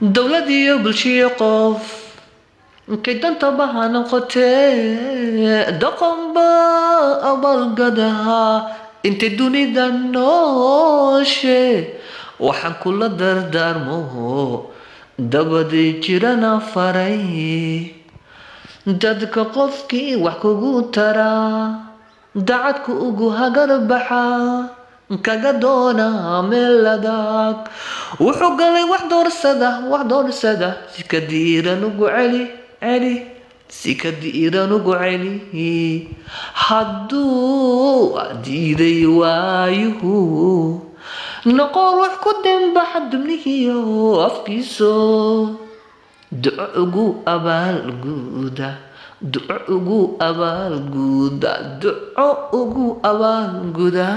dowladii bulshiyo qof kay dantaba ha noqotee dhaqanba abaalgadaha intay dunida nooshe waxaan kula dardaarmo dabadii jirana faray dadka qofkii wax kugu taraa dacadku ugu hagar baxa kaga doona meel adag wuxuu galay wax doorsada si ka diiran ugu celi si ka diiran ugu celi hadduu diiday waayuhu noqo ruux ku dembaxa dubnihiyo afkiiso duco ugu abaalguda duco ugu abaalguda duco ugu abaalguda